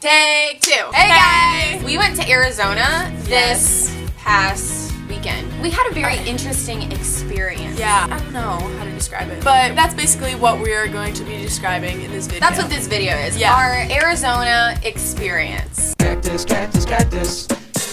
Take two. Hey guys! We went to Arizona this past weekend. We had a very interesting experience. Yeah, I don't know how to describe it, but that's basically what we are going to be describing in this video. That's what this video is. Yeah. Our Arizona experience. Cactus, cactus, cactus.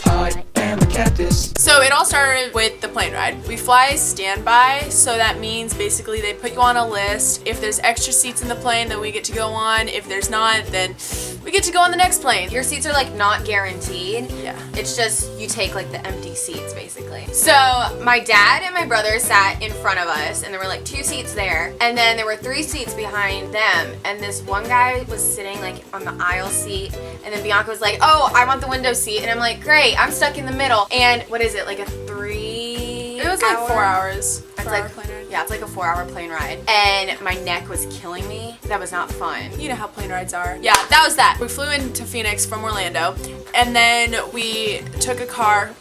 I am a cactus. So it all started with the plane ride. We fly standby, so that means basically they put you on a list. If there's extra seats in the plane, then we get to go on. If there's not, then we get to go on the next plane. Your seats are like not guaranteed. Yeah. It's just you take like the empty seats basically. So my dad and my brother sat in front of us and there were like 2 seats there. And then there were 3 seats behind them. And this one guy was sitting like on the aisle seat. And then Bianca was like, oh, I want the window seat. And I'm like, great, I'm stuck in the middle. And what is it, like a 3 It was like 4 hours. It's like, plane ride. yeah, it's like a 4-hour plane ride. And my neck was killing me. That was not fun. You know how plane rides are. Yeah, that was that. We flew into Phoenix from Orlando, and then we took a car.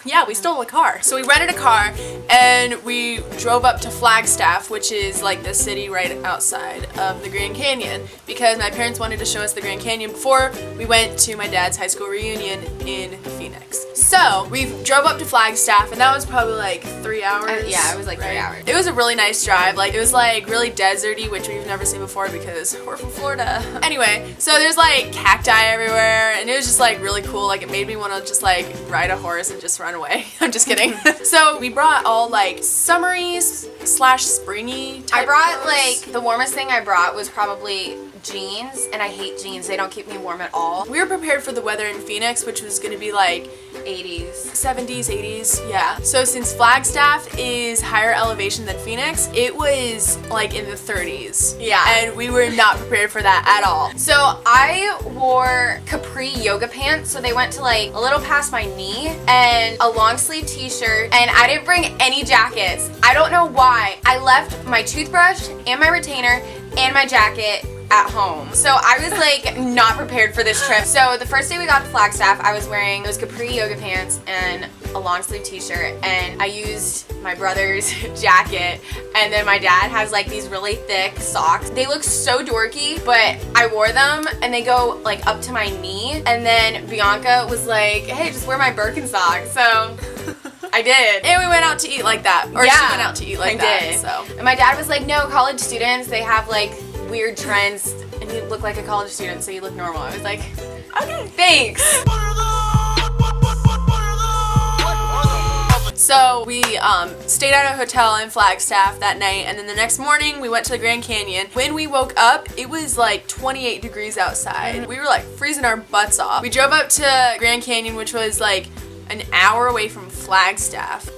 Yeah, we stole a car. So we rented a car, and we drove up to Flagstaff, which is like the city right outside of the Grand Canyon, because my parents wanted to show us the Grand Canyon before we went to my dad's high school reunion in Phoenix. So we drove up to Flagstaff, and that was probably like 3 hours. Yeah, it was like 3 hours. It was a really nice drive. Like, it was like really deserty, which we've never seen before because we're from Florida. Anyway, so there's like cacti everywhere, and it was just like really cool. Like, it made me want to just like ride a horse and just run away. I'm just kidding. So we brought all like summery / springy type I brought clothes. like, the warmest thing I brought was probably jeans, and I hate jeans. They don't keep me warm at all. We were prepared for the weather in Phoenix, which was going to be like 80s. 70s, 80s, yeah. So since Flagstaff is higher elevation than Phoenix, it was like in the 30s. Yeah. And we were not prepared for that at all. So I wore capri yoga pants, so they went to like a little past my knee, and a long sleeve t-shirt, and I didn't bring any jackets. I don't know why. I left my toothbrush and my retainer and my jacket at home. So I was like not prepared for this trip. So the first day we got to Flagstaff, I was wearing those capri yoga pants and a long sleeve t-shirt, and I used my brother's jacket, and then my dad has like these really thick socks. They look so dorky, but I wore them and they go like up to my knee, and then Bianca was like, hey, just wear my Birkenstocks. So I did. And we went out to eat like that. Or Yeah, she went out to eat like I that. did. So. And my dad was like, no, college students, they have like weird trends, and you look like a college student, so you look normal. I was like, okay, thanks. So we stayed at a hotel in Flagstaff that night, and then the next morning we went to the Grand Canyon. When we woke up, it was like 28 degrees outside. We were like freezing our butts off. We drove up to Grand Canyon, which was like an hour away from Flagstaff.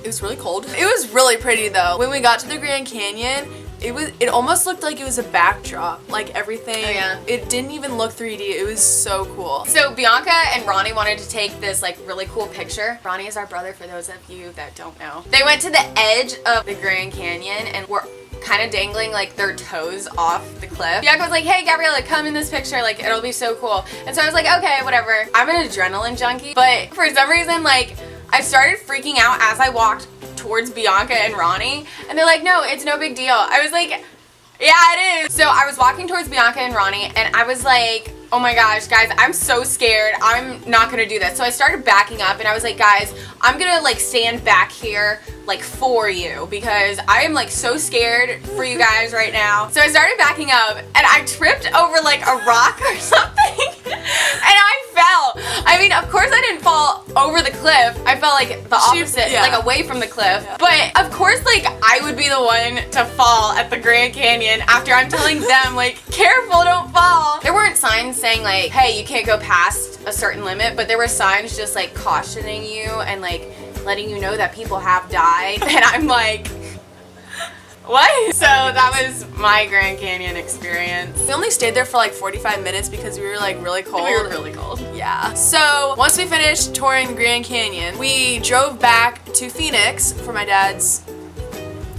It was really cold. It was really pretty though. When we got to the Grand Canyon, it almost looked like it was a backdrop, like everything. Oh, yeah. It didn't even look 3D. It was so cool. So Bianca and Ronnie wanted to take this like really cool picture. Ronnie is our brother, for those of you that don't know. They went to the edge of the Grand Canyon and were kind of dangling like their toes off the cliff. Bianca was like, hey Gabriella, come in this picture, like it'll be so cool. And so I was like, okay, whatever. I'm an adrenaline junkie, but for some reason like I started freaking out as I walked towards Bianca and Ronnie, and they're like, no, it's no big deal. I was like, yeah, it is. So I was walking towards Bianca and Ronnie, and I was like, oh my gosh, guys, I'm so scared. I'm not gonna do this. So I started backing up, and I was like, guys, I'm gonna like stand back here like for you, because I am like so scared for you guys right now. So I started backing up, and I tripped over like a rock or something, and I fell. I mean, of course I didn't fall over the cliff. I fell like the opposite, yeah. like away from the cliff. Yeah. But of course, like I would be the one to fall at the Grand Canyon after I'm telling them like, careful, don't fall. There weren't signs saying like, hey, you can't go past a certain limit, but there were signs just like cautioning you and like letting you know that people have died. And I'm like, what? So that was my Grand Canyon experience. We only stayed there for like 45 minutes because we were like really cold. We were really cold. Yeah. So once we finished touring the Grand Canyon, we drove back to Phoenix for my dad's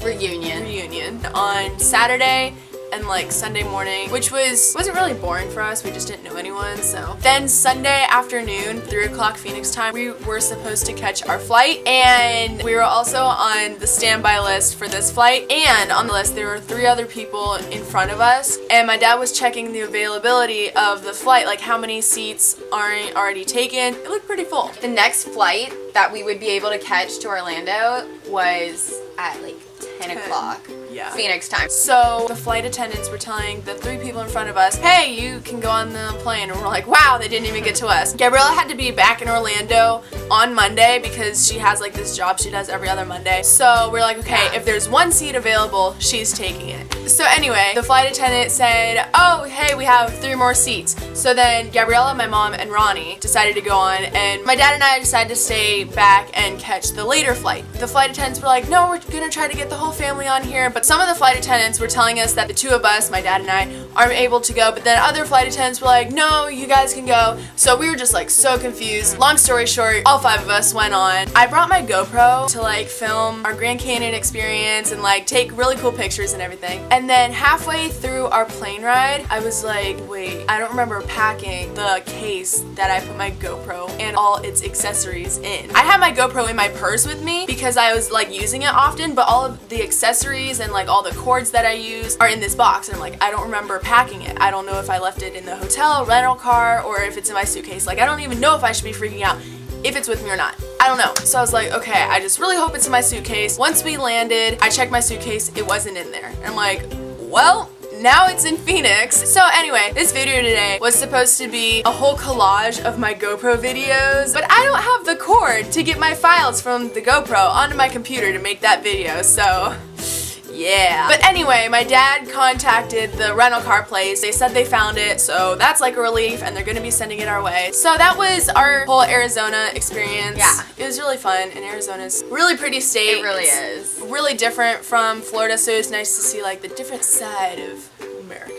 Reunion. on Saturday, and like Sunday morning, which wasn't really boring for us. We just didn't know anyone. So then Sunday afternoon, 3 o'clock Phoenix time, we were supposed to catch our flight, and we were also on the standby list for this flight. And on the list there were 3 other people in front of us, and my dad was checking the availability of the flight, like how many seats aren't already taken. It looked pretty full. The next flight that we would be able to catch to Orlando was at like 10 o'clock. Yeah. Phoenix time. So the flight attendants were telling the 3 people in front of us, hey, you can go on the plane. And we're like, wow, they didn't even get to us. Gabriella had to be back in Orlando on Monday because she has like this job she does every other Monday. So we're like, okay, if there's 1 seat available, she's taking it. So anyway, the flight attendant said, oh, hey, we have 3 more seats. So then Gabriella, my mom, and Ronnie decided to go on, and my dad and I decided to stay back and catch the later flight. The flight attendants were like, no, we're gonna try to get the whole family on here, but some of the flight attendants were telling us that the 2 of us, my dad and I, aren't able to go, but then other flight attendants were like, no, you guys can go. So we were just like so confused. Long story short, all 5 of us went on. I brought my GoPro to like film our Grand Canyon experience and like take really cool pictures and everything. And then halfway through our plane ride, I was like, wait, I don't remember packing the case that I put my GoPro and all its accessories in. I had my GoPro in my purse with me because I was like using it often, but all of the accessories and like all the cords that I use are in this box, and I'm like, I don't remember packing it. I don't know if I left it in the hotel, rental car, or if it's in my suitcase. Like, I don't even know if I should be freaking out if it's with me or not. I don't know. So I was like, okay, I just really hope it's in my suitcase. Once we landed, I checked my suitcase, it wasn't in there. And I'm like, well, now it's in Phoenix. So anyway, this video today was supposed to be a whole collage of my GoPro videos, but I don't have the cord to get my files from the GoPro onto my computer to make that video, so yeah. But anyway, my dad contacted the rental car place. They said they found it, so that's like a relief, and they're gonna be sending it our way. So that was our whole Arizona experience. Yeah. It was really fun, and Arizona's a really pretty state. It really is. Really different from Florida, so it's nice to see like the different side of America.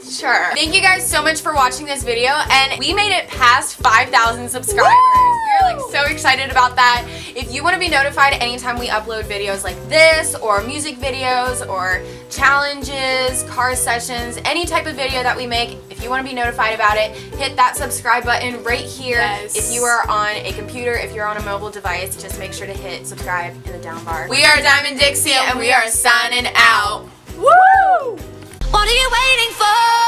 Sure. Thank you guys so much for watching this video, and we made it past 5,000 subscribers. We are like so excited about that. If you want to be notified anytime we upload videos like this, or music videos, or challenges, car sessions, any type of video that we make, if you want to be notified about it, hit that subscribe button right here. Yes. If you are on a computer, if you're on a mobile device, just make sure to hit subscribe in the down bar. We are Diamond Dixie, and we are signing out. Woo! What are you waiting for?